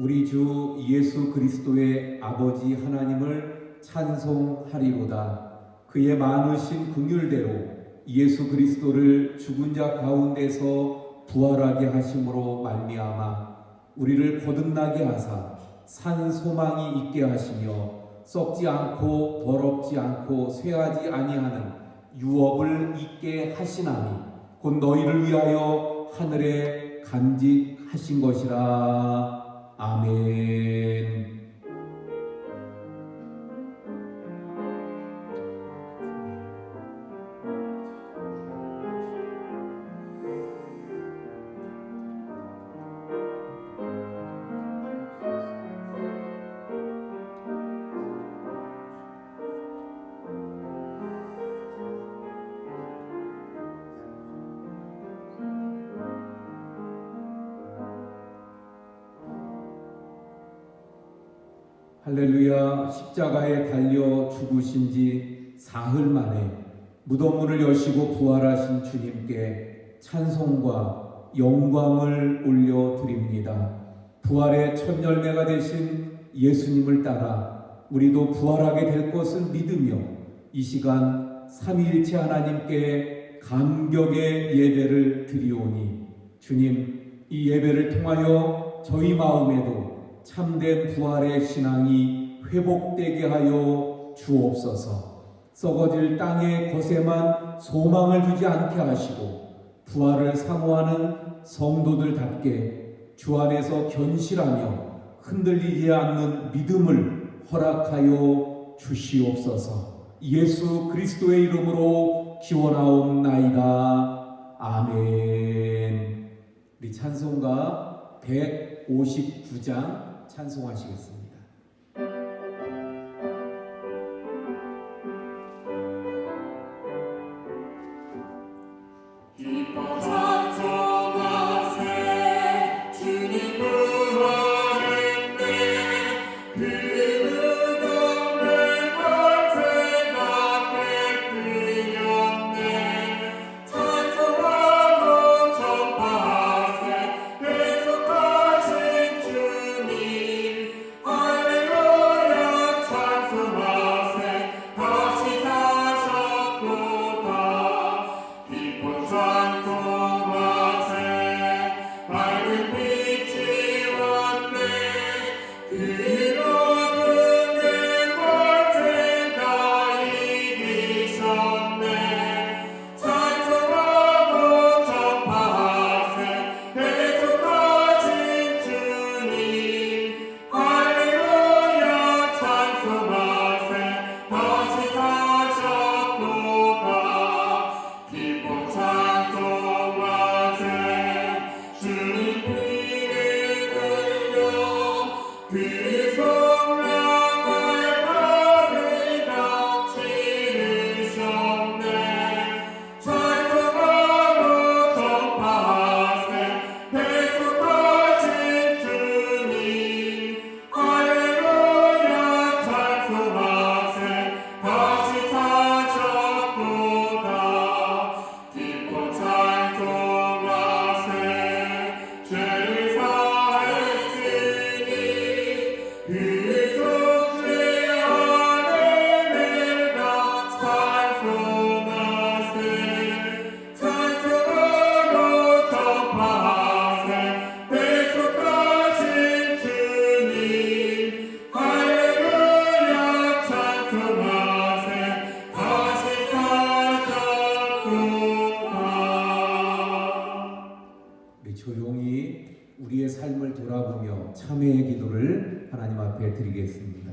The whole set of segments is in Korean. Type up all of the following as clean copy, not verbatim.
우리 주 예수 그리스도의 아버지 하나님을 찬송하리로다. 그의 많으신 긍휼대로 예수 그리스도를 죽은 자 가운데서 부활하게 하심으로 말미암아 우리를 거듭나게 하사 산 소망이 있게 하시며 썩지 않고 더럽지 않고 쇠하지 아니하는 유업을 있게 하시나니 곧 너희를 위하여 하늘에 간직하신 것이라. 아멘. 할렐루야. 십자가에 달려 죽으신 지 사흘 만에 무덤문을 여시고 부활하신 주님께 찬송과 영광을 올려드립니다. 부활의 첫 열매가 되신 예수님을 따라 우리도 부활하게 될 것을 믿으며 이 시간 삼위일체 하나님께 감격의 예배를 드리오니 주님, 이 예배를 통하여 저희 마음에도 참된 부활의 신앙이 회복되게 하여 주옵소서. 썩어질 땅의 것에만 소망을 두지 않게 하시고 부활을 사모하는 성도들답게 주 안에서 견실하며 흔들리지 않는 믿음을 허락하여 주시옵소서. 예수 그리스도의 이름으로 기원하옵나이다. 아멘. 우리 찬송가 159장 찬송하시겠습니다. 기뻐 찬송하세 주님 부활했네. 그 무덤을 권세가 깨뜨렸네. 찬송하고 전파하세 계속하신 주님. 할렐루야 찬송하세 다시 사셨도다. 기뻐 찬송하세 밝은 빛이 왔네. 그 어둠의 권세가 이기셨네. 찬송하고 전파하세 계속하신 주님. 할렐루야 찬송하세 다시 사셨도다. 기뻐 찬송하세 주님 피를 흘려 그 성령을 가슴에다 치르셨네. 찬송하고 전파하세 계속하신 주님. 할렐루야 찬송하세 다시 사셨도다. 기뻐 찬송하세 죄를 사했으니 그 속죄 안에 내가 찬송하세. 찬송하고 전파하세 계속하신 주님. 할렐루야 찬송하세 다시 사셨도다. 우리 조용히 우리의 삶을 돌아보며 참회의 기도를 하나님 앞에 드리겠습니다.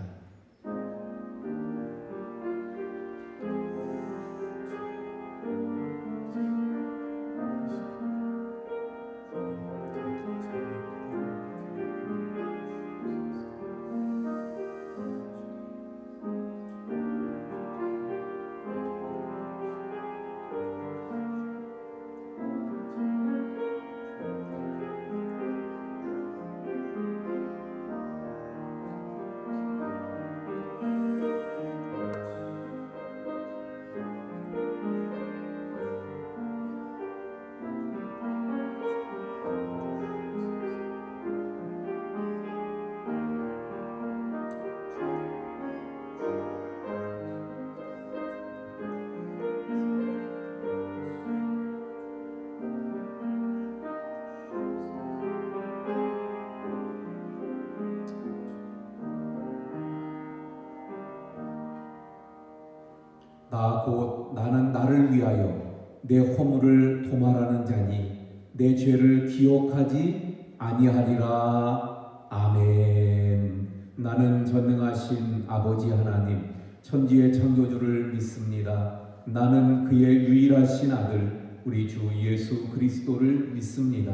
곧 나는 나를 위하여 내 허물을 도말하는 자니 내 죄를 기억하지 아니하리라. 아멘. 나는 전능하신 아버지 하나님 천지의 창조주를 믿습니다. 나는 그의 유일하신 아들 우리 주 예수 그리스도를 믿습니다.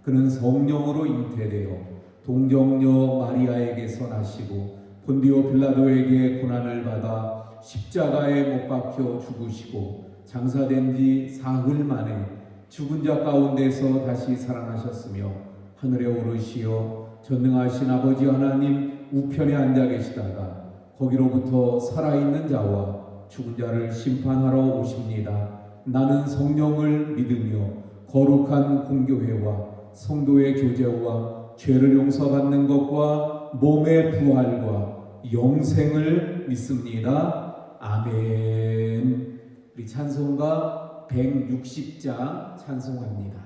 그는 성령으로 잉태되어 동정녀 마리아에게서 나시고 본디오 빌라도에게 고난을 받아 십자가에 못 박혀 죽으시고 장사된 지 사흘 만에 죽은 자 가운데서 다시 살아나셨으며 하늘에 오르시어 전능하신 아버지 하나님 우편에 앉아 계시다가 거기로부터 살아있는 자와 죽은 자를 심판하러 오십니다. 나는 성령을 믿으며 거룩한 공교회와 성도의 교제와 죄를 용서받는 것과 몸의 부활과 영생을 믿습니다. 아멘. 우리 찬송가 160장 찬송합니다.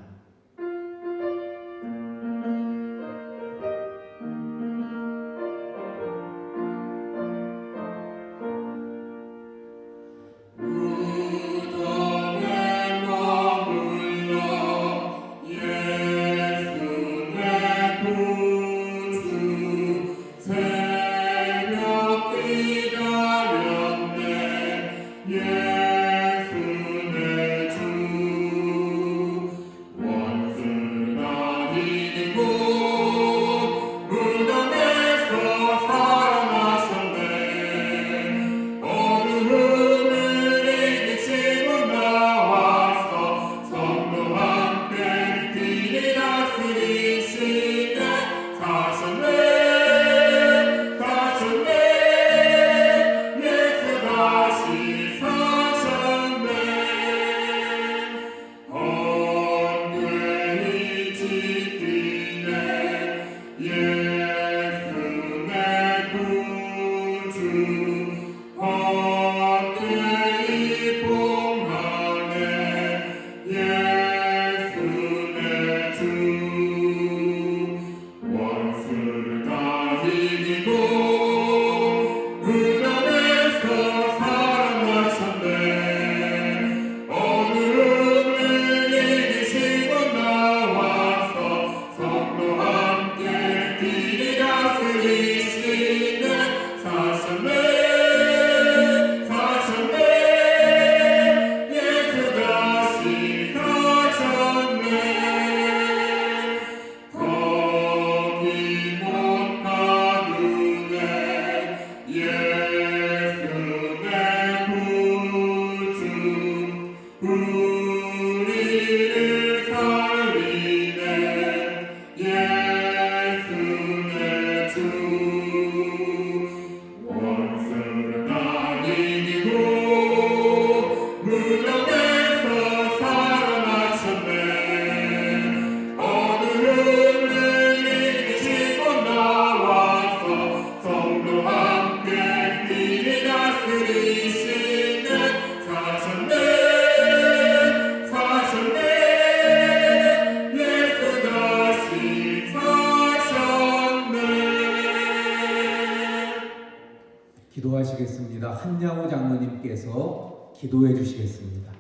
기도하시겠습니다. 한양호 장로님께서 기도해 주시겠습니다.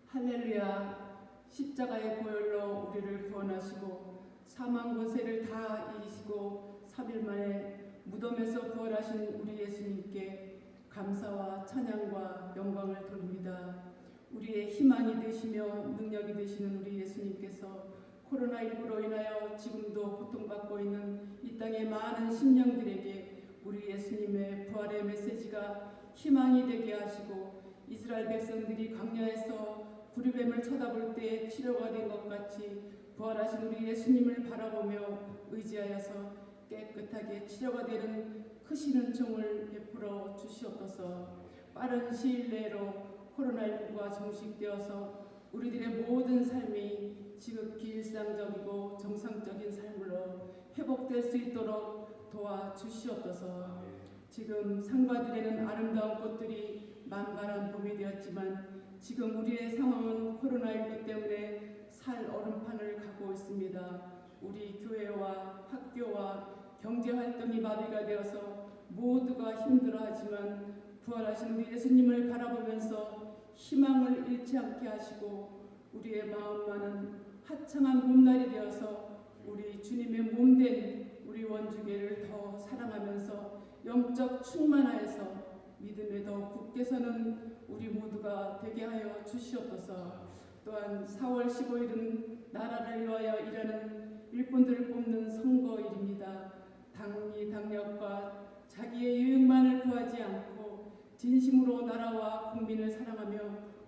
할렐루야. 십자가의 보혈로 우리를 구원하시고 사망 권세를 다 이기시고 3일 만에 무덤에서 부활하신 우리 예수님께 감사와 찬양과 영광을 돌립니다. 우리의 희망이 되시며 능력이 되시는 우리 예수님께서 코로나19로 인하여 지금도 고통받고 있는 이 땅의 많은 심령들에게 우리 예수님의 부활의 메시지가 희망이 되게 하시고 이스라엘 백성들이 광야에서 구리뱀을 쳐다볼 때 치료가 된 것 같이 부활하신 우리 예수님을 바라보며 의지하여서 깨끗하게 치료가 되는 크신 은총을 베풀어 주시옵소서. 빠른 시일 내로 코로나19가 종식되어서 우리들의 모든 삶이 지극히 일상적이고 정상적인 삶으로 회복될 수 있도록 도와주시옵소서. 지금 상가들에는 아름다운 꽃들이 만발한 봄이 되었지만 지금 우리의 상황은 코로나19 때문에 살 얼음판을 가고 있습니다. 우리 교회와 학교와 경제 활동이 마비가 되어서 모두가 힘들어하지만 부활하신 우리 예수님을 바라보면서 희망을 잃지 않게 하시고 우리의 마음만은 화창한 봄날이 되어서 우리 주님의 몸된 우리 원주교를 더 사랑하면서 영적 충만하여서 믿음에 더 굳게 서는 우리 모두가 되게 하여 주시옵소서. 또한 4월 15일은 나라를 위하여 일하는 일꾼들을 뽑는 선거일입니다. 당리 당략과 자기의 유익만을 구하지 않고 진심으로 나라와 국민을 사랑하며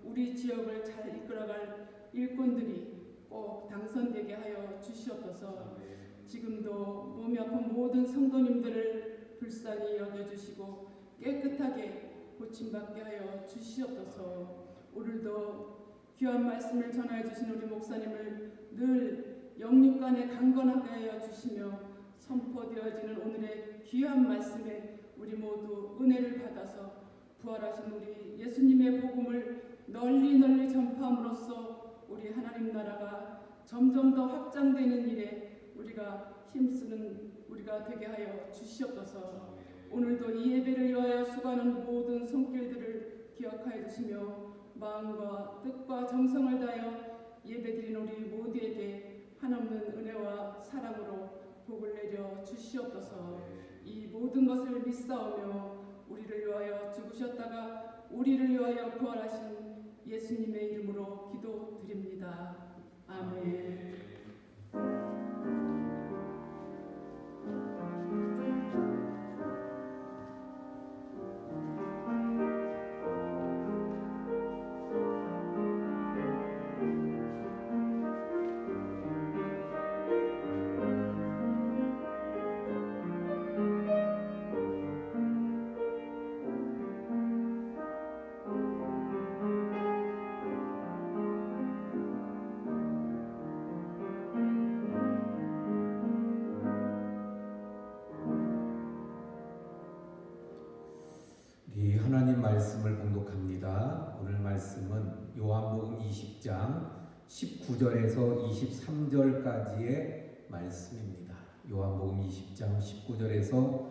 우리 지역을 잘 이끌어갈 일꾼들이 꼭 당선되게 하여 주시옵소서. 지금도 몸이 아픈 모든 성도님들을 불쌍히 여겨주시고 깨끗하게 고침받게 하여 주시옵소서. 오늘도 귀한 말씀을 전하여 주신 우리 목사님을 늘 영육간에 강건하게 하여 주시며 선포되어지는 오늘의 귀한 말씀에 우리 모두 은혜를 받아서 부활하신 우리 예수님의 복음을 널리 전파함으로써 우리 하나님 나라가 점점 더 확장되는 일에 우리가 힘쓰는 우리가 되게 하여 주시옵소서. 오늘도 이 예배를 위하여 수고하는 모든 손길들을 기억하여 주시며 마음과 뜻과 정성을 다하여 예배드린 우리 모두에게 한없는 은혜와 사랑으로 복을 내려 주시옵소서. 이 모든 것을 믿사오며 우리를 위하여 죽으셨다가 우리를 위하여 부활하신 예수님의 이름으로 기도드립니다. 아멘. 우리 하나님 말씀을 봉독합니다. 오늘 말씀은 요한복음 20장 19절에서 23절까지의 말씀입니다. 요한복음 20장 19절에서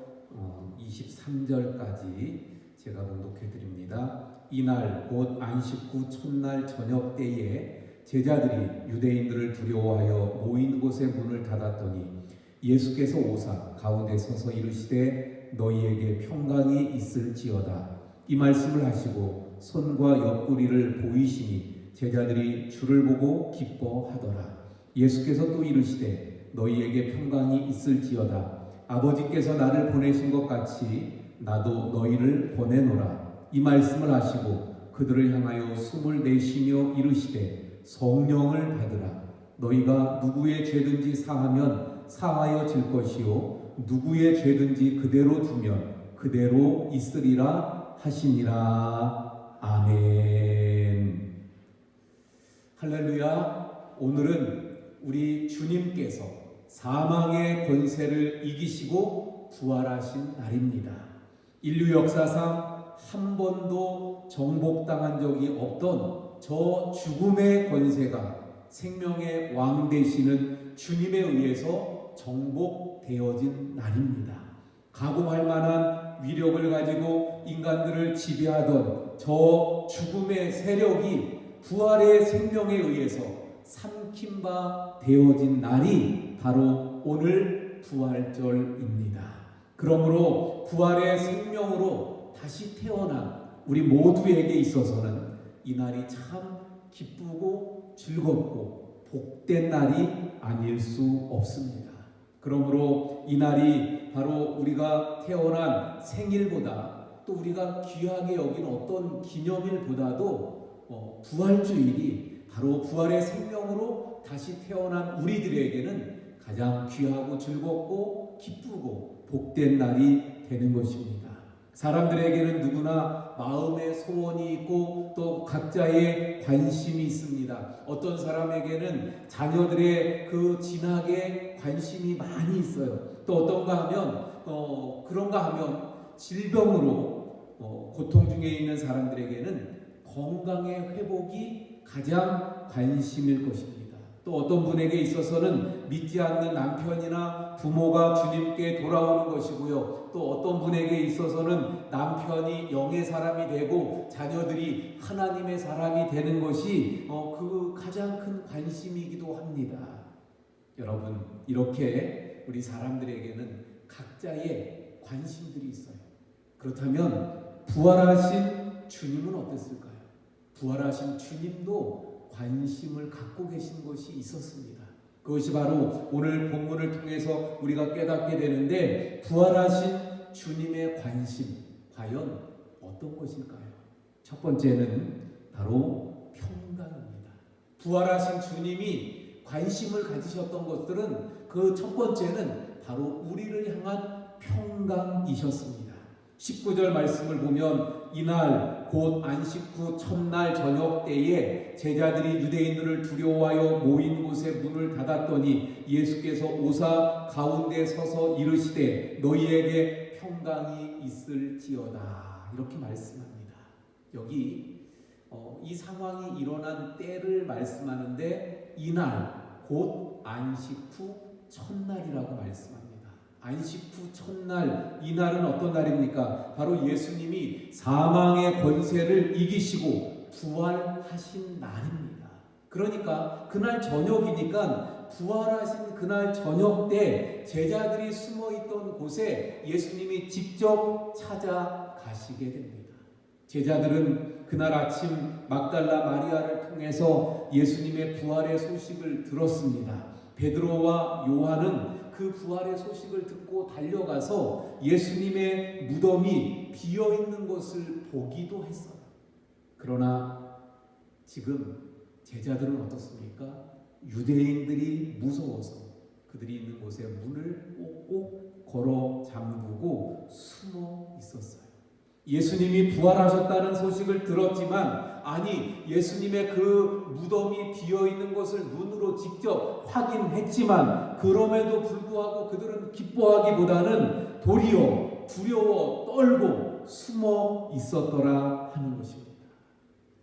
23절까지 제가 봉독해 드립니다. 이날 곧 안식 후 첫날 저녁 때에 제자들이 유대인들을 두려워하여 모인 곳의 문을 닫았더니 예수께서 오사 가운데 서서 이르시되 너희에게 평강이 있을지어다. 이 말씀을 하시고 손과 옆구리를 보이시니 제자들이 주를 보고 기뻐하더라. 예수께서 또 이르시되 너희에게 평강이 있을지어다. 아버지께서 나를 보내신 것 같이 나도 너희를 보내노라. 이 말씀을 하시고 그들을 향하여 숨을 내쉬며 이르시되 성령을 받으라. 너희가 누구의 죄든지 사하면 사하여질 것이요 누구의 죄든지 그대로 두면 그대로 있으리라 하시니라. 아멘. 할렐루야. 오늘은 우리 주님께서 사망의 권세를 이기시고 부활하신 날입니다. 인류 역사상 한 번도 정복당한 적이 없던 저 죽음의 권세가 생명의 왕 되시는 주님에 의해서 정복되어진 날입니다. 가공할 만한 위력을 가지고 인간들을 지배하던 저 죽음의 세력이 부활의 생명에 의해서 삼킨 바 되어진 날이 바로 오늘 부활절입니다. 그러므로 부활의 생명으로 다시 태어난 우리 모두에게 있어서는 이 날이 참 기쁘고 즐겁고 복된 날이 아닐 수 없습니다. 그러므로 이 날이 바로 우리가 태어난 생일보다 또 우리가 귀하게 여긴 어떤 기념일보다도 부활주일이 바로 부활의 생명으로 다시 태어난 우리들에게는 가장 귀하고 즐겁고 기쁘고 복된 날이 되는 것입니다. 사람들에게는 누구나 마음의 소원이 있고 또 각자의 관심이 있습니다. 어떤 사람에게는 자녀들의 그 진학에 관심이 많이 있어요. 또 어떤가 하면 그런가 하면 질병으로 고통 중에 있는 사람들에게는 건강의 회복이 가장 관심일 것입니다. 또 어떤 분에게 있어서는 믿지 않는 남편이나 부모가 주님께 돌아오는 것이고요. 또 어떤 분에게 있어서는 남편이 영의 사람이 되고 자녀들이 하나님의 사람이 되는 것이 그 가장 큰 관심이기도 합니다. 여러분, 이렇게 우리 사람들에게는 각자의 관심들이 있어요. 그렇다면 부활하신 주님은 어땠을까요? 부활하신 주님도 관심을 갖고 계신 것이 있었습니다. 그것이 바로 오늘 본문을 통해서 우리가 깨닫게 되는데, 부활하신 주님의 관심 과연 어떤 것일까요? 첫 번째는 바로 평강입니다. 부활하신 주님이 관심을 가지셨던 것들은 그 첫 번째는 바로 우리를 향한 평강이셨습니다. 19절 말씀을 보면 이날 곧 안식 후 첫날 저녁 때에 제자들이 유대인들을 두려워하여 모인 곳에 문을 닫았더니 예수께서 오사 가운데 서서 이르시되 너희에게 평강이 있을지어다, 이렇게 말씀합니다. 여기 이 상황이 일어난 때를 말씀하는데 이날 곧 안식 후 첫날이라고 말씀합니다. 안식 후 첫날, 이날은 어떤 날입니까? 바로 예수님이 사망의 권세를 이기시고 부활하신 날입니다. 그러니까 그날 저녁이니까 부활하신 그날 저녁 때 제자들이 숨어있던 곳에 예수님이 직접 찾아가시게 됩니다. 제자들은 그날 아침 막달라 마리아를 통해서 예수님의 부활의 소식을 들었습니다. 베드로와 요한은 그 부활의 소식을 듣고 달려가서 예수님의 무덤이 비어있는 것을 보기도 했어요. 그러나 지금 제자들은 어떻습니까? 유대인들이 무서워서 그들이 있는 곳에 문을 꼭꼭 걸어 잠그고 숨어 있었어요. 예수님이 부활하셨다는 소식을 들었지만, 아니 예수님의 그 무덤이 비어있는 것을 눈으로 직접 확인했지만 그럼에도 불구하고 그들은 기뻐하기보다는 도리어 두려워 떨고 숨어 있었더라 하는 것입니다.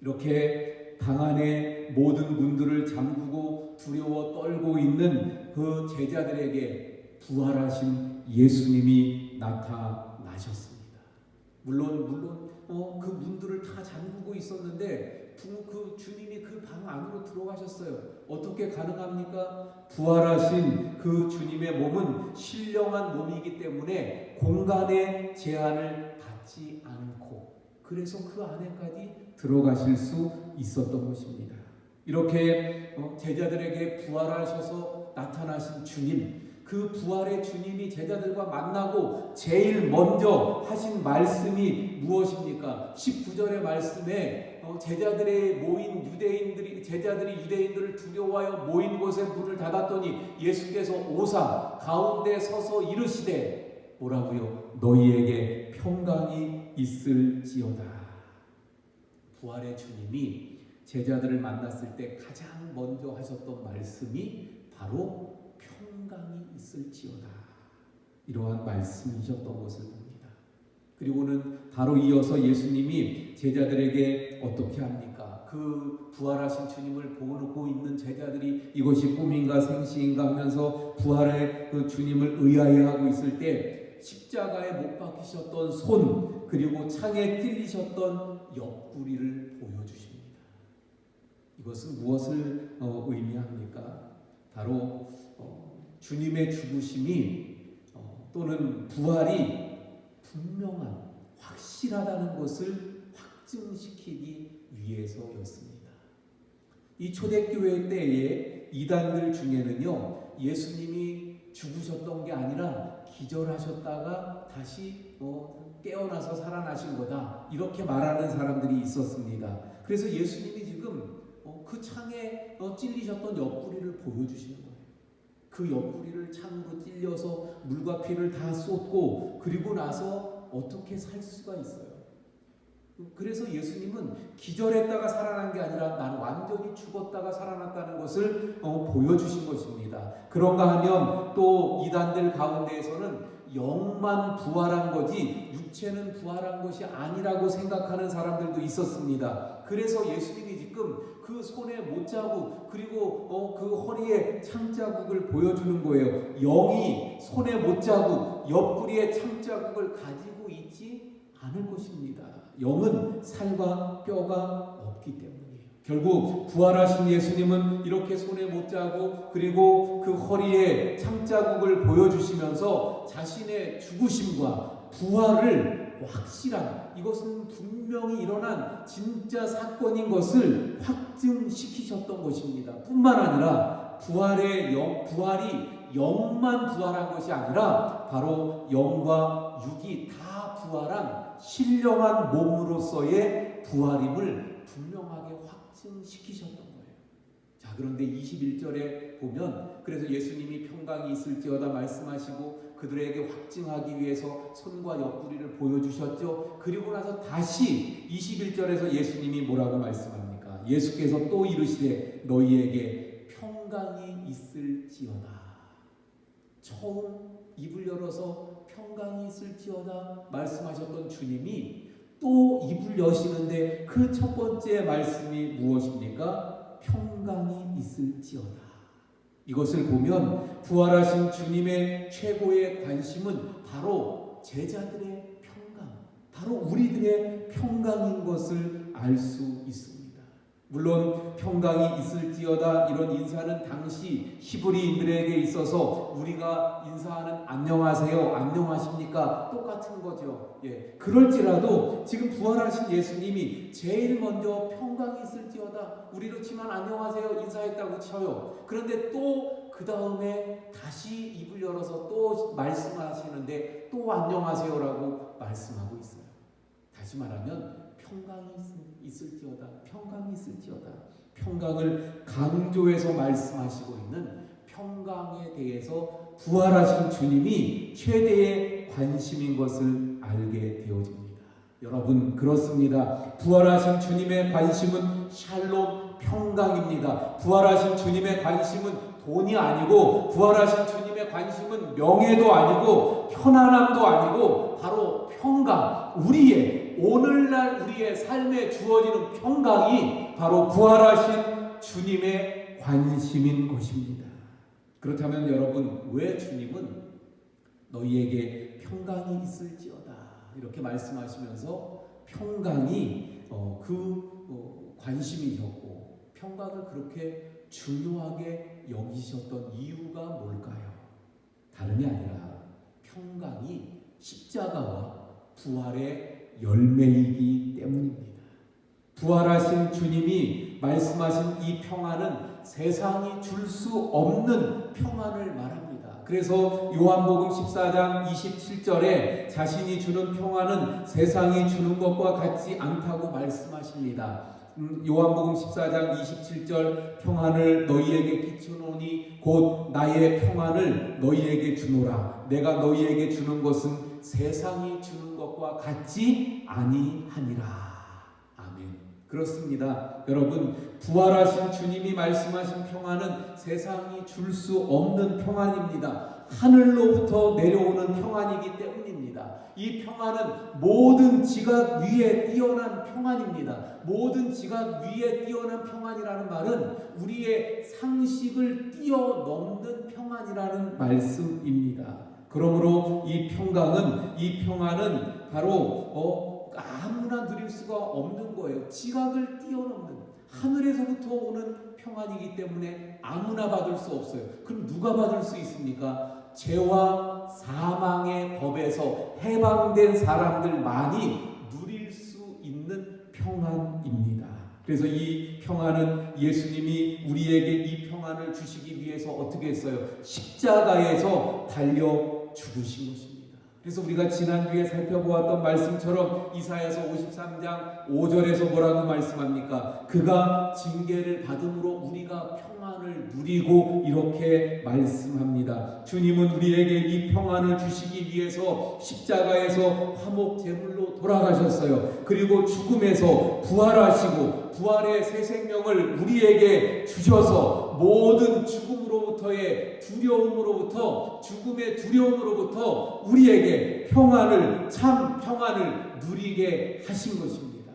이렇게 방 안에 모든 문들을 잠그고 두려워 떨고 있는 그 제자들에게 부활하신 예수님이 나타나셨습니다. 물론 그 문들을 다 잠그고 있었는데 그 주님이 그 방 안으로 들어가셨어요. 어떻게 가능합니까? 부활하신 그 주님의 몸은 신령한 몸이기 때문에 공간의 제한을 받지 않고, 그래서 그 안에까지 들어가실 수 있었던 것입니다. 이렇게 제자들에게 부활하셔서 나타나신 주님, 그 부활의 주님이 제자들과 만나고 제일 먼저 하신 말씀이 무엇입니까? 19절의 말씀에 제자들이 유대인들을 두려워하여 모인 곳에 문을 닫았더니 예수께서 오사 가운데 서서 이르시되 뭐라고요? 너희에게 평강이 있을지어다. 부활의 주님이 제자들을 만났을 때 가장 먼저 하셨던 말씀이 바로 평강이 있을지어다, 이러한 말씀이셨던 것을 봅니다. 그리고는 바로 이어서 예수님이 제자들에게 어떻게 합니까? 그 부활하신 주님을 보고 있는 제자들이 이것이 꿈인가 생시인가 하면서 부활의 그 주님을 의아해하고 있을 때 십자가에 못 박히셨던 손, 그리고 창에 찔리셨던 옆구리를 보여주십니다. 이것은 무엇을 의미합니까? 바로 주님의 죽으심이 또는 부활이 분명한, 확실하다는 것을 확증시키기 위해서였습니다. 이 초대교회 때에 이단들 중에는요, 예수님이 죽으셨던 게 아니라 기절하셨다가 다시 깨어나서 살아나신 거다, 이렇게 말하는 사람들이 있었습니다. 그래서 예수님이 지금 그 창에 찔리셨던 옆구리를 보여주시는 거예요. 그 옆구리를 창으로 찔려서 물과 피를 다 쏟고 그리고 나서 어떻게 살 수가 있어요? 그래서 예수님은 기절했다가 살아난 게 아니라 나는 완전히 죽었다가 살아났다는 것을 보여주신 것입니다. 그런가 하면 또 이단들 가운데에서는 영만 부활한 거지 육체는 부활한 것이 아니라고 생각하는 사람들도 있었습니다. 그래서 예수님이 지금 지금 그 손에 못자국 그리고 그 허리에 창자국을 보여주는 거예요. 영이 손에 못자국, 옆구리에 창자국을 가지고 있지 않을 것입니다. 영은 살과 뼈가 없기 때문이에요. 결국 부활하신 예수님은 이렇게 손에 못자국 그리고 그 허리에 창자국을 보여주시면서 자신의 죽으심과 부활을 확실한, 이것은 분명히 일어난 진짜 사건인 것을 확증시키셨던 것입니다. 뿐만 아니라 부활이 영만 부활한 것이 아니라 바로 영과 육이 다 부활한 신령한 몸으로서의 부활임을 분명하게 확증시키셨던 거예요. 자, 그런데 21절에 보면 그래서 예수님이 평강이 있을지어다 말씀하시고 그들에게 확증하기 위해서 손과 옆구리를 보여주셨죠. 그리고 나서 다시 21절에서 예수님이 뭐라고 말씀합니까? 예수께서 또 이르시되 너희에게 평강이 있을지어다. 처음 입을 열어서 평강이 있을지어다 말씀하셨던 주님이 또 입을 여시는데 그 첫 번째 말씀이 무엇입니까? 평강이 있을지어다. 이것을 보면 부활하신 주님의 최고의 관심은 바로 제자들의 평강, 바로 우리들의 평강인 것을 알 수 있습니다. 물론 평강이 있을지어다 이런 인사는 당시 히브리인들에게 있어서 우리가 인사하는 안녕하세요, 안녕하십니까 똑같은 거죠. 그럴지라도 지금 부활하신 예수님이 제일 먼저 평강이 있을지어다 우리로 치면 안녕하세요 인사했다고 쳐요. 그런데 또 그 다음에 다시 입을 열어서 또 말씀하시는데 또 안녕하세요라고 말씀하고 있어요. 다시 말하면 평강이 있을지어다, 평강이 있을지어다. 평강을 강조해서 말씀하시고 있는 평강에 대해서 부활하신 주님이 최대의 관심인 것을 알게 되어집니다. 여러분, 그렇습니다. 부활하신 주님의 관심은 샬롬 평강입니다. 부활하신 주님의 관심은 돈이 아니고, 부활하신 주님의 관심은 명예도 아니고 편안함도 아니고 바로 평강, 오늘날 우리의 삶에 주어지는 평강이 바로 부활하신 주님의 관심인 것입니다. 그렇다면 여러분, 왜 주님은 너희에게 평강이 있을지어다 이렇게 말씀하시면서 평강이 관심이셨고 평강을 그렇게 중요하게 여기셨던 이유가 뭘까요? 다름이 아니라 평강이 십자가와 부활의 열매이기 때문입니다. 부활하신 주님이 말씀하신 이 평안은 세상이 줄 수 없는 평안을 말합니다. 그래서 요한복음 14장 27절에 자신이 주는 평안은 세상이 주는 것과 같지 않다고 말씀하십니다. 요한복음 14장 27절 평안을 너희에게 끼쳐놓으니 곧 나의 평안을 너희에게 주노라. 내가 너희에게 주는 것은 세상이 주는 것과 같지 아니하니라. 아멘. 그렇습니다. 여러분, 부활하신 주님이 말씀하신 평안은 세상이 줄 수 없는 평안입니다. 하늘로부터 내려오는 평안이기 때문입니다. 이 평안은 모든 지각 위에 뛰어난 평안입니다. 모든 지각 위에 뛰어난 평안이라는 말은 우리의 상식을 뛰어넘는 평안이라는 말씀입니다. 그러므로 이 평안은 바로 아무나 누릴 수가 없는 거예요. 지각을 뛰어넘는 하늘에서부터 오는 평안이기 때문에 아무나 받을 수 없어요. 그럼 누가 받을 수 있습니까? 죄와 사망의 법에서 해방된 사람들만이 누릴 수 있는 평안입니다. 그래서 이 평안은 예수님이 우리에게 이 평안을 주시기 위해서 어떻게 했어요? 십자가에서 달려 죽으신 것입니다. 그래서 우리가 지난주에 살펴보았던 말씀처럼 이사야서 53장 5절에서 뭐라고 말씀합니까? 그가 징계를 받음으로 우리가 평안을 누리고 이렇게 말씀합니다. 주님은 우리에게 이 평안을 주시기 위해서 십자가에서 화목 제물로 돌아가셨어요. 그리고 죽음에서 부활하시고 부활의 새 생명을 우리에게 주셔서 모든 죽음으로부터의 두려움으로부터, 죽음의 두려움으로부터 우리에게 평안을, 참 평안을 누리게 하신 것입니다.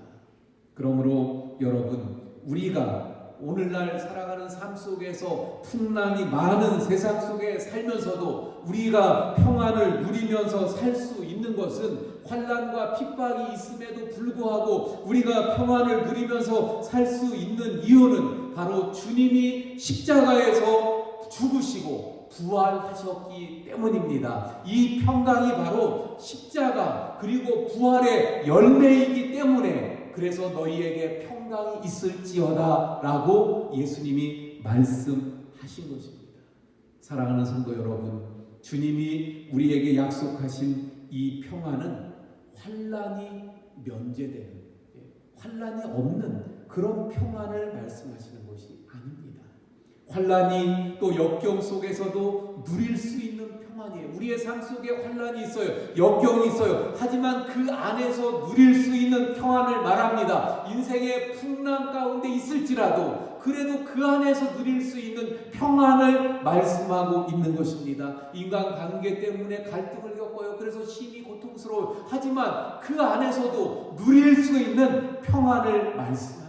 그러므로 여러분, 우리가 오늘날 살아가는 삶 속에서 풍랑이 많은 세상 속에 살면서도 우리가 평안을 누리면서 살 수 있는 것은 환난과 핍박이 있음에도 불구하고 우리가 평안을 누리면서 살 수 있는 이유는 바로 주님이 십자가에서 죽으시고 부활하셨기 때문입니다. 이 평강이 바로 십자가 그리고 부활의 열매이기 때문에 그래서 너희에게 평강이 있을지어다 라고 예수님이 말씀하신 것입니다. 사랑하는 성도 여러분, 주님이 우리에게 약속하신 이 평안은 환난이 면제되는, 환난이 없는 그런 평안을 말씀하시는 것이 아닙니다. 환난이 또 역경 속에서도 누릴 수 있는 평안이에요. 우리의 삶 속에 환난이 있어요. 역경이 있어요. 하지만 그 안에서 누릴 수 있는 평안을 말합니다. 인생의 풍랑 가운데 있을지라도 그래도 그 안에서 누릴 수 있는 평안을 말씀하고 있는 것입니다. 인간관계 때문에 갈등을 겪어요. 그래서 심히 고통스러워요. 하지만 그 안에서도 누릴 수 있는 평안을 말씀합니다.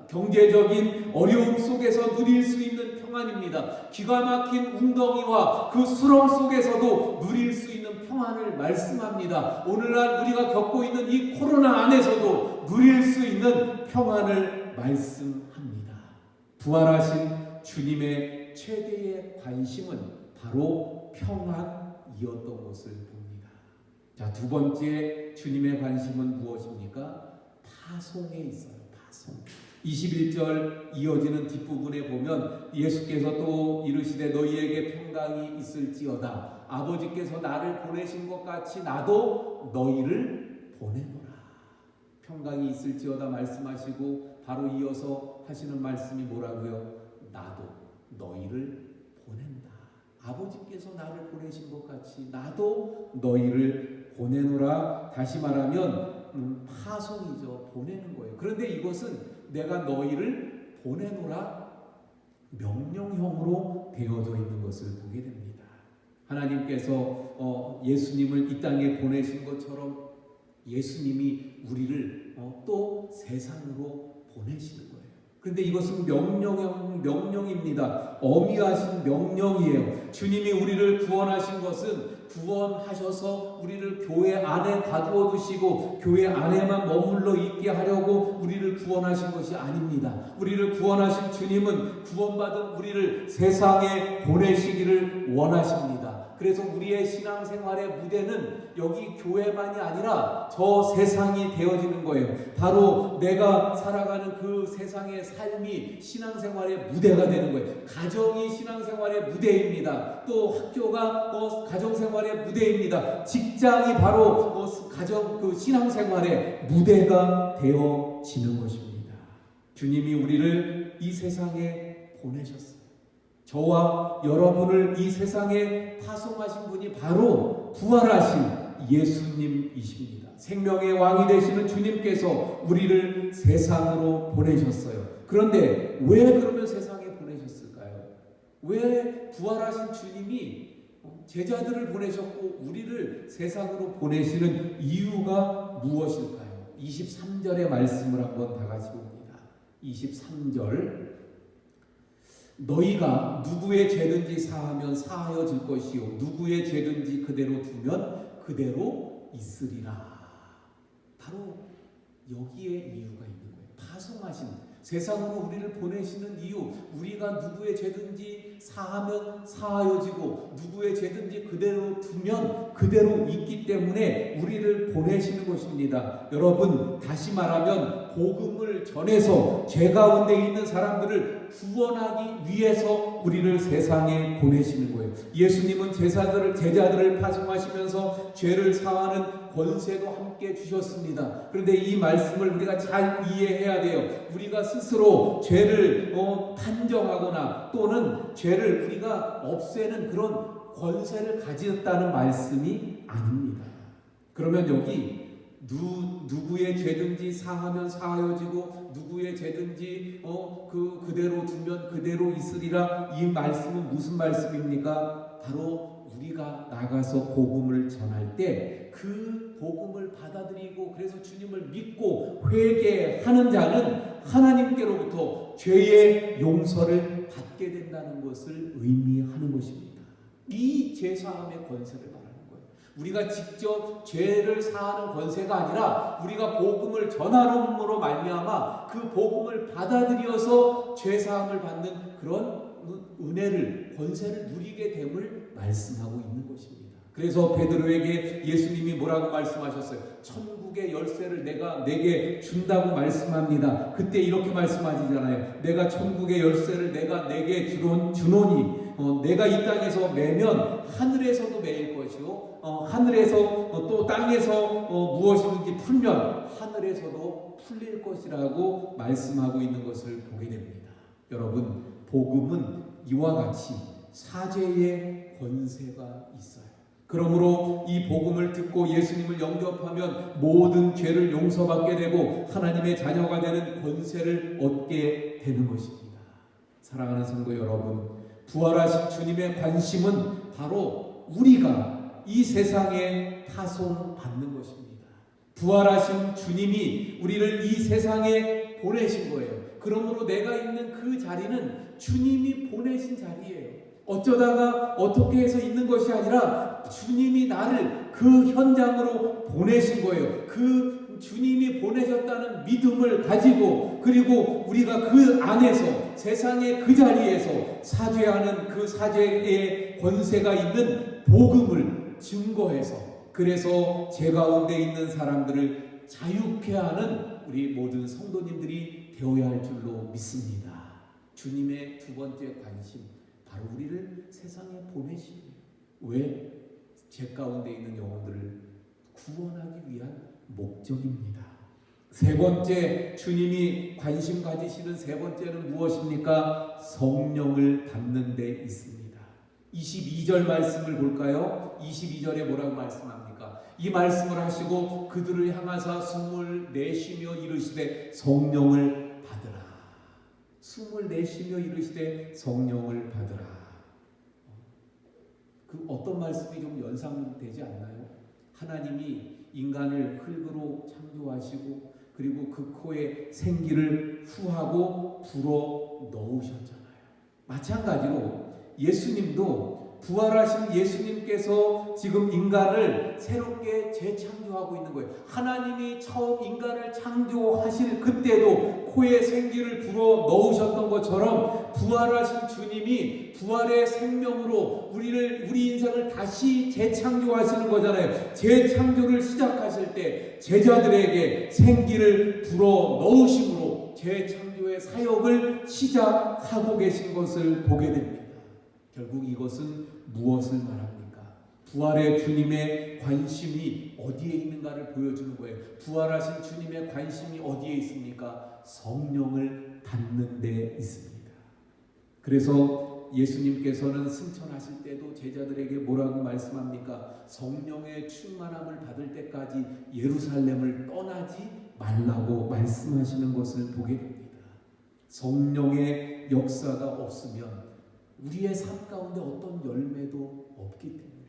경제적인 어려움 속에서 누릴 수 있는 평안입니다. 기가 막힌 웅덩이와 그 수렁 속에서도 누릴 수 있는 평안을 말씀합니다. 오늘날 우리가 겪고 있는 이 코로나 안에서도 누릴 수 있는 평안을 말씀합니다. 부활하신 주님의 최대의 관심은 바로 평안이었던 것을 봅니다. 자, 두 번째 주님의 관심은 무엇입니까? 파송에 있어요. 파송. 21절 이어지는 뒷부분에 보면 예수께서 또 이르시되 너희에게 평강이 있을지어다. 아버지께서 나를 보내신 것 같이 나도 너희를 보내노라. 평강이 있을지어다 말씀하시고 바로 이어서 하시는 말씀이 뭐라고요? 나도 너희를 보낸다. 아버지께서 나를 보내신 것 같이 나도 너희를 보내노라. 다시 말하면 파송이죠. 보내는 거예요. 그런데 이것은 내가 너희를 보내노라 명령형으로 되어져 있는 것을 보게 됩니다. 하나님께서 예수님을 이 땅에 보내신 것처럼 예수님이 우리를 또 세상으로 보내시는 거예요. 그런데 이것은 명령입니다. 어미하신 명령이에요. 주님이 우리를 구원하신 것은 구원하셔서 우리를 교회 안에 가두어 두시고 교회 안에만 머물러 있게 하려고 우리를 구원하신 것이 아닙니다. 우리를 구원하신 주님은 구원받은 우리를 세상에 보내시기를 원하십니다. 그래서 우리의 신앙생활의 무대는 여기 교회만이 아니라 저 세상이 되어지는 거예요. 바로 내가 살아가는 그 세상의 삶이 신앙생활의 무대가 되는 거예요. 가정이 신앙생활의 무대입니다. 또 학교가 가정생활의 무대입니다. 직장이 바로 신앙생활의 무대가 되어지는 것입니다. 주님이 우리를 이 세상에 보내셨어요. 저와 여러분을 이 세상에 파송하신 분이 바로 부활하신 예수님이십니다. 생명의 왕이 되시는 주님께서 우리를 세상으로 보내셨어요. 그런데 왜 그러면 세상에 보내셨을까요? 왜 부활하신 주님이 제자들을 보내셨고 우리를 세상으로 보내시는 이유가 무엇일까요? 23절의 말씀을 한번 다 같이 봅니다. 23절 너희가 누구의 죄든지 사하면 사하여질 것이요 누구의 죄든지 그대로 두면 그대로 있으리라. 바로 여기에 이유가 있는 거예요. 파송하신 세상으로 우리를 보내시는 이유, 우리가 누구의 죄든지 사하면 사하여지고 누구의 죄든지 그대로 두면 그대로 있기 때문에 우리를 보내시는 것입니다. 여러분, 다시 말하면 복음을 전해서 죄 가운데 있는 사람들을 구원하기 위해서 우리를 세상에 보내시는 거예요. 예수님은 제자들을 파송하시면서 죄를 사하는 권세도 함께 주셨습니다. 그런데 이 말씀을 우리가 잘 이해해야 돼요. 우리가 스스로 죄를 판정하거나 또는 죄를 우리가 없애는 그런 권세를 가졌다는 말씀이 아닙니다. 그러면 여기 누구의 죄든지 사하면 사하여지고 누구의 죄든지 그대로 두면 그대로 있으리라. 이 말씀은 무슨 말씀입니까? 바로 우리가 나가서 복음을 전할 때 그 그 복음을 받아들이고 그래서 주님을 믿고 회개하는 자는 하나님께로부터 죄의 용서를 받게 된다는 것을 의미하는 것입니다. 이 죄사함의 권세를 말하는 거예요. 우리가 직접 죄를 사하는 권세가 아니라 우리가 복음을 전함으로 말미암아 그 복음을 받아들여서 죄사함을 받는 그런 은혜를, 권세를 누리게 됨을 말씀하고 있는 것입니다. 그래서 베드로에게 예수님이 뭐라고 말씀하셨어요? 천국의 열쇠를 내게 준다고 말씀합니다. 그때 이렇게 말씀하시잖아요. 내가 천국의 열쇠를 내가 내게 주노니 내가 이 땅에서 매면 하늘에서도 매일 것이요 하늘에서 또 땅에서 무엇이든지 풀면 하늘에서도 풀릴 것이라고 말씀하고 있는 것을 보게 됩니다. 여러분, 복음은 이와 같이 사죄의 권세가 있어요. 그러므로 이 복음을 듣고 예수님을 영접하면 모든 죄를 용서받게 되고 하나님의 자녀가 되는 권세를 얻게 되는 것입니다. 사랑하는 성도 여러분, 부활하신 주님의 관심은 바로 우리가 이 세상에 파송받는 것입니다. 부활하신 주님이 우리를 이 세상에 보내신 거예요. 그러므로 내가 있는 그 자리는 주님이 보내신 자리예요. 어쩌다가 어떻게 해서 있는 것이 아니라 주님이 나를 그 현장으로 보내신 거예요. 그 주님이 보내셨다는 믿음을 가지고, 그리고 우리가 그 안에서 세상의 그 자리에서 사죄하는 그 사죄의 권세가 있는 복음을 증거해서, 그래서 죄 가운데 있는 사람들을 자유케 하는 우리 모든 성도님들이 되어야 할 줄로 믿습니다. 주님의 두 번째 관심, 바로 우리를 세상에 보내시니 왜? 죄 가운데 있는 영혼들을 구원하기 위한 목적입니다. 세 번째, 주님이 관심 가지시는 세 번째는 무엇입니까? 성령을 받는 데 있습니다. 22절 말씀을 볼까요? 22절에 뭐라고 말씀합니까? 이 말씀을 하시고 그들을 향하사 숨을 내쉬며 이르시되 성령을 받으라. 숨을 내쉬며 이르시되 성령을 받으라. 그 어떤 말씀이 좀 연상되지 않나요? 하나님이 인간을 흙으로 창조하시고 그리고 그 코에 생기를 후하고 불어 넣으셨잖아요. 마찬가지로 예수님도 부활하신 예수님께서 지금 인간을 새롭게 재창조하고 있는 거예요. 하나님이 처음 인간을 창조하실 그때도 코에 생기를 불어 넣으셨던 것처럼 부활하신 주님이 부활의 생명으로 우리 인생을 다시 재창조하시는 거잖아요. 재창조를 시작하실 때 제자들에게 생기를 불어 넣으심으로 재창조의 사역을 시작하고 계신 것을 보게 됩니다. 결국 이것은 무엇을 말합니까? 부활의 주님의 관심이 어디에 있는가를 보여주는 거예요. 부활하신 주님의 관심이 어디에 있습니까? 성령을 받는 데 있습니다. 그래서 예수님께서는 승천하실 때도 제자들에게 뭐라고 말씀합니까? 성령의 충만함을 받을 때까지 예루살렘을 떠나지 말라고 말씀하시는 것을 보게 됩니다. 성령의 역사가 없으면 우리의 삶 가운데 어떤 열매도 없기 때문에,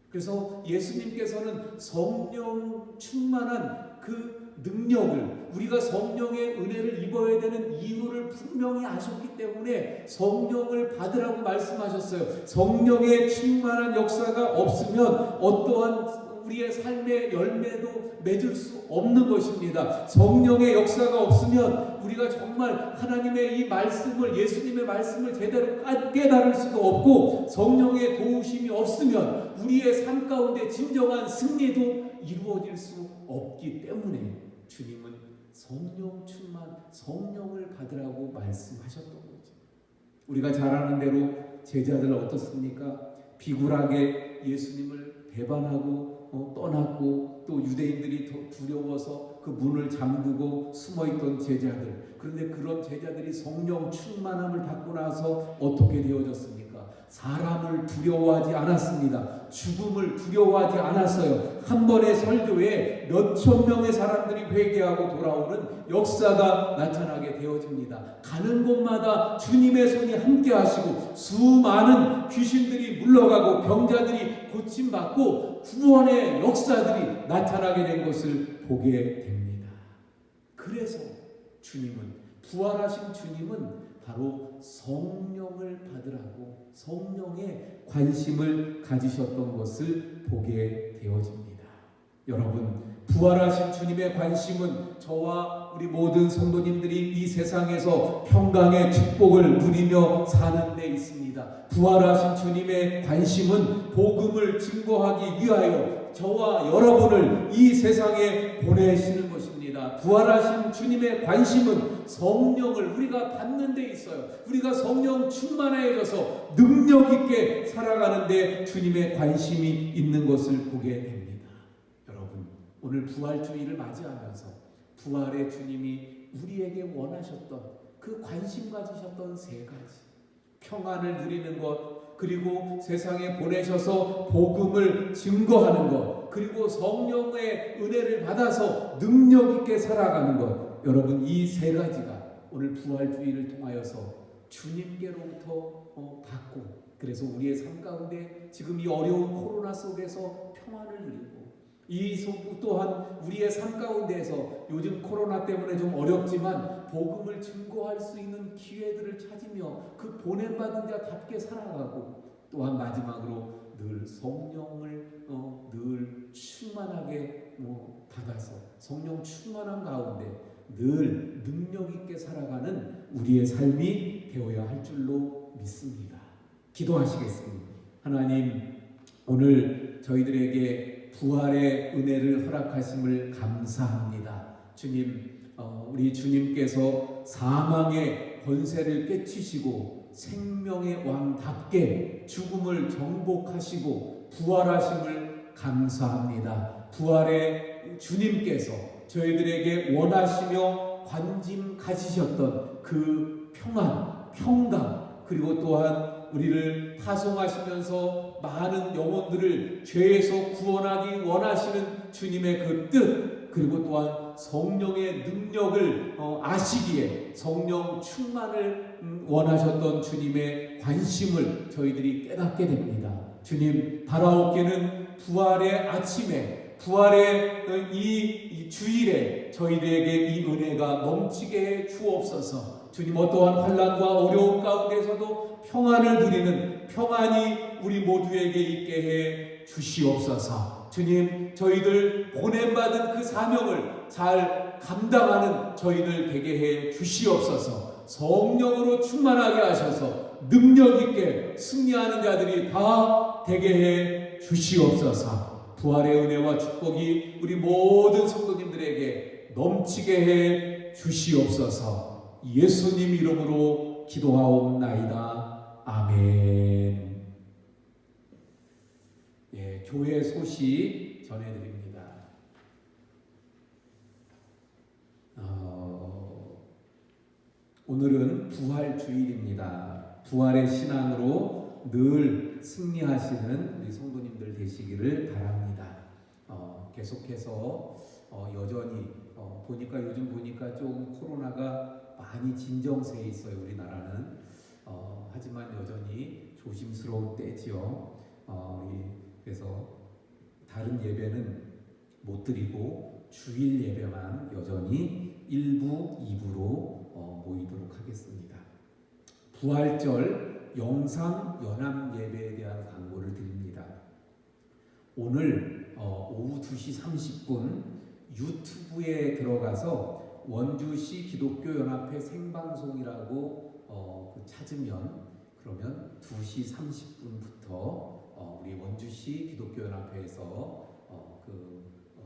그래서 예수님께서는 성령 충만한 그 능력을, 우리가 성령의 은혜를 입어야 되는 이유를 분명히 아셨기 때문에 성령을 받으라고 말씀하셨어요. 성령의 충만한 역사가 없으면 어떠한 우리의 삶의 열매도 맺을 수 없는 것입니다. 성령의 역사가 없으면 우리가 정말 하나님의 이 말씀을, 예수님의 말씀을 제대로 깨달을 수도 없고, 성령의 도우심이 없으면 우리의 삶 가운데 진정한 승리도 이루어질 수 없기 때문에 주님은 성령 충만, 성령을 받으라고 말씀하셨던 거죠. 우리가 잘 아는 대로 제자들 어떻습니까? 비굴하게 예수님을 배반하고 떠났고, 또 유대인들이 두려워서 그 문을 잠그고 숨어있던 제자들. 그런데 그런 제자들이 성령 충만함을 받고 나서 어떻게 되어졌습니까? 사람을 두려워하지 않았습니다. 죽음을 두려워하지 않았어요. 한 번의 설교에 몇천 명의 사람들이 회개하고 돌아오는 역사가 나타나게 되어집니다. 가는 곳마다 주님의 손이 함께 하시고 수많은 귀신들이 물러가고 병자들이 고침받고 구원의 역사들이 나타나게 된 것을 보게 됩니다. 그래서 부활하신 주님은 바로 성령을 받으라고 성령의 관심을 가지셨던 것을 보게 되어집니다. 여러분, 부활하신 주님의 관심은 저와 우리 모든 성도님들이 이 세상에서 평강의 축복을 누리며 사는 데 있습니다. 부활하신 주님의 관심은 복음을 증거하기 위하여 저와 여러분을 이 세상에 보내시는 것입니다. 부활하신 주님의 관심은 성령을 우리가 받는 데 있어요. 우리가 성령 충만해져서 능력 있게 살아가는 데 주님의 관심이 있는 것을 보게 됩니다. 여러분, 오늘 부활주의를 맞이하면서 부활의 주님이 우리에게 원하셨던 그 관심 가지셨던 세 가지, 평안을 누리는 것, 그리고 세상에 보내셔서 복음을 증거하는 것, 그리고 성령의 은혜를 받아서 능력 있게 살아가는 것, 여러분, 이 세 가지가 오늘 부활주의를 통하여서 주님께로부터 받고, 그래서 우리의 삶 가운데 지금 이 어려운 코로나 속에서 평안을 누리고, 이 또한 우리의 삶 가운데에서 요즘 코로나 때문에 좀 어렵지만 복음을 증거할 수 있는 기회들을 찾으며 그 보냄받은 자답게 살아가고, 또한 마지막으로 늘 성령을 늘 충만하게 받아서 성령 충만한 가운데 늘 능력 있게 살아가는 우리의 삶이 되어야 할 줄로 믿습니다. 기도하시겠습니다. 하나님, 오늘 저희들에게 부활의 은혜를 허락하심을 감사합니다. 주님, 우리 주님께서 사망의 권세를 깨치시고 생명의 왕답게 죽음을 정복하시고 부활하심을 감사합니다. 부활의 주님께서 저희들에게 원하시며 관심 가지셨던 그 평안, 평강, 그리고 또한 우리를 파송하시면서 많은 영혼들을 죄에서 구원하기 원하시는 주님의 그 뜻, 그리고 또한 성령의 능력을 아시기에 성령 충만을 원하셨던 주님의 관심을 저희들이 깨닫게 됩니다. 주님, 바라옵기는 부활의 아침에, 부활의 이 주일에 저희들에게 이 은혜가 넘치게 해 주옵소서. 주님, 어떠한 환난과 어려움 가운데서도 평안을 누리는 평안이 우리 모두에게 있게 해 주시옵소서. 주님, 저희들 보냄받은 그 사명을 잘 감당하는 저희들 되게 해 주시옵소서. 성령으로 충만하게 하셔서 능력 있게 승리하는 자들이 다 되게 해 주시옵소서. 부활의 은혜와 축복이 우리 모든 성도님들에게 넘치게 해 주시옵소서. 예수님 이름으로 기도하옵나이다. 아멘. 교회 소식 전해드립니다. 오늘은 부활주일입니다. 부활의 신앙으로 늘 승리하시는 우리 성도님들 되시기를 바랍니다. 계속해서 여전히 요즘 보니까 좀 코로나가 많이 진정세에 있어요, 우리나라는. 하지만 여전히 조심스러운 때지요. 그래서 다른 예배는 못 드리고 주일 예배만 여전히 1부, 2부로 모이도록 하겠습니다. 부활절 영상 연합 예배에 대한 광고를 드립니다. 오늘 오후 2시 30분 유튜브에 들어가서 원주시 기독교연합회 생방송이라고 찾으면, 그러면 2시 30분부터 우리 원주시 기독교연합회에서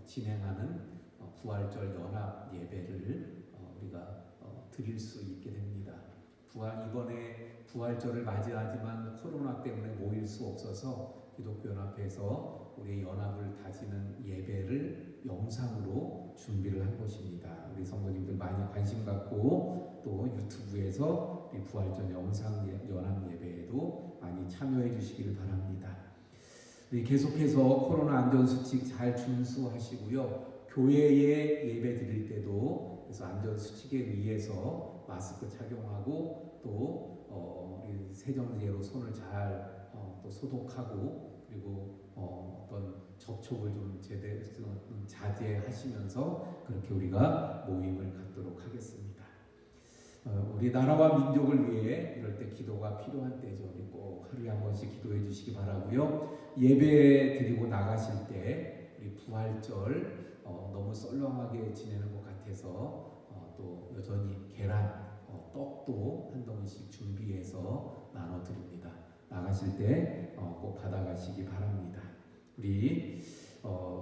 진행하는 부활절 연합 예배를 우리가 드릴 수 있게 됩니다. 이번에 부활절을 맞이하지만 코로나 때문에 모일 수 없어서 기독교연합회에서 우리 연합을 다지는 예배를 영상으로 준비를 한 것입니다. 우리 성도님들 많이 관심 갖고 또 유튜브에서 우리 부활절 영상 연합 예배에도 많이 참여해 주시기를 바랍니다. 우리 계속해서 코로나 안전수칙 잘 준수하시고요. 교회에 예배 드릴 때도 그래서 안전수칙에 의해서 마스크 착용하고 또 우리 세정제로 손을 잘 또 소독하고 그리고 어떤 접촉을 좀 제대로 자제하시면서 그렇게 우리가 모임을 갖도록 하겠습니다. 우리 나라와 민족을 위해 이럴 때 기도가 필요한 때죠. 우리 꼭 하루에 한 번씩 기도해 주시기 바라고요. 예배 드리고 나가실 때 우리 부활절 너무 썰렁하게 지내는 것 같아서 또 여전히 계란, 떡도 한 덩이씩 준비해서 나눠드립니다. 나가실 때 꼭 받아가시기 바랍니다. 우리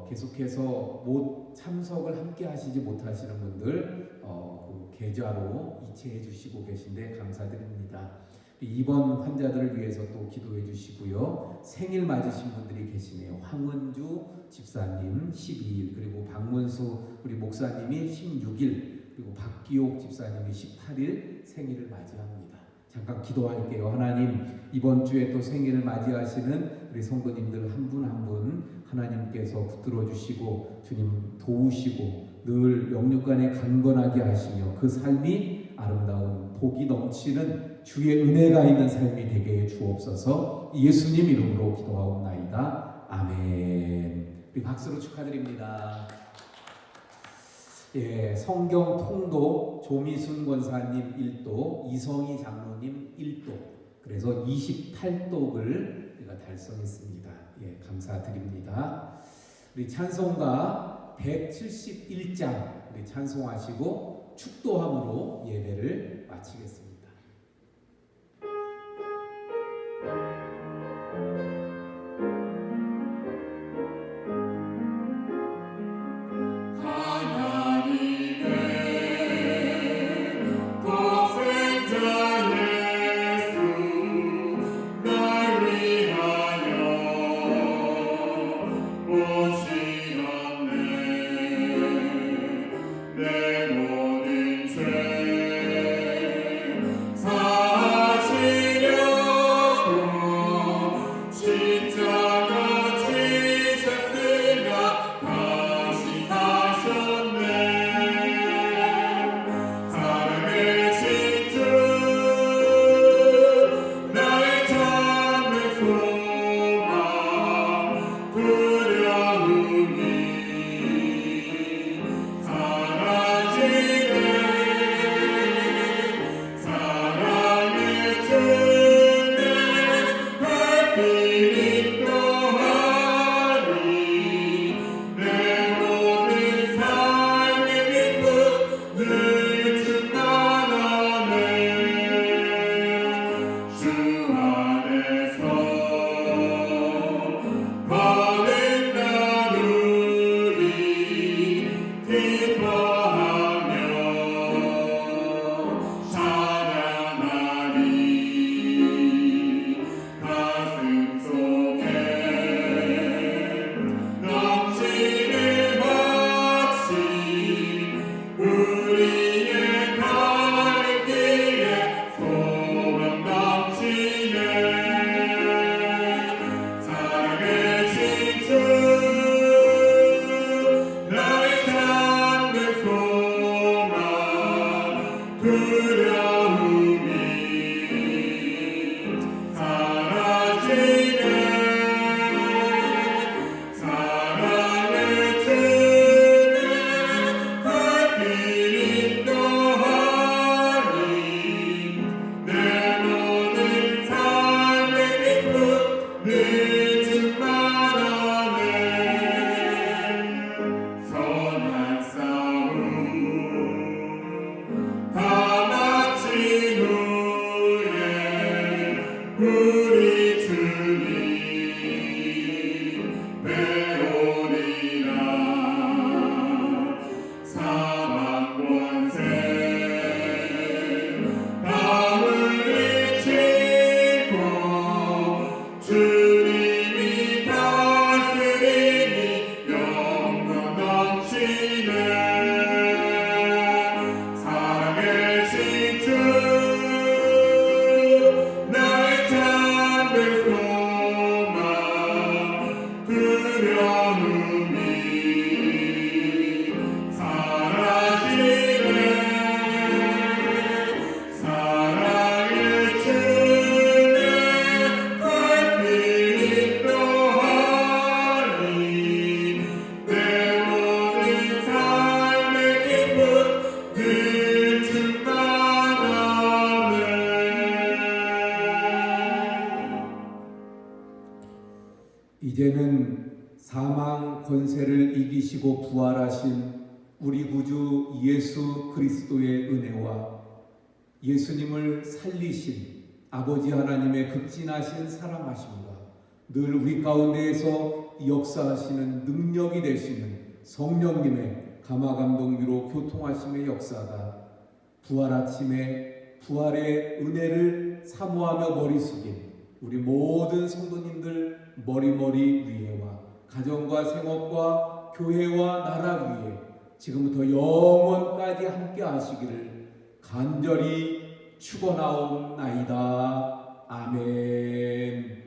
계속해서 못 참석을 함께 하시지 못하시는 분들 그 계좌로 이체해 주시고 계신데 감사드립니다. 입원 환자들을 위해서 또 기도해 주시고요. 생일 맞으신 분들이 계시네요. 황은주 집사님 12일, 그리고 박문수 우리 목사님이 16일, 그리고 박기옥 집사님이 18일 생일을 맞이합니다. 잠깐 기도할게요. 하나님, 이번 주에 또 생일을 맞이하시는 우리 성도님들 한 분 한 분 하나님께서 붙들어 주시고 주님 도우시고 늘 영육간에 강건하게 하시며 그 삶이 아름다운 복이 넘치는 주의 은혜가 있는 삶이 되게 해 주옵소서. 예수님 이름으로 기도하옵나이다. 아멘. 우리 박수로 축하드립니다. 예, 성경 통독 조미순 권사님 1도, 이성희 장로님 1도, 그래서 28독을 우리가 달성했습니다. 예, 감사드립니다. 우리 찬송가 171장 우리 찬송하시고 축도함으로 예배를 마치겠습니다. 내 모든 죄 이제는 사망 권세를 이기시고 부활하신 우리 구주 예수 그리스도의 은혜와 예수님을 살리신 아버지 하나님의 극진하신 사랑하심과 늘 우리 가운데에서 역사하시는 능력이 되시는 성령님의 감화감동위로 교통하심의 역사가 부활 아침에 부활의 은혜를 사모하며 머리 숙인 우리 모든 성도님들 머리머리 위에와 가정과 생업과 교회와 나라 위에 지금부터 영원까지 함께 하시기를 간절히 축원하옵나이다. 아멘.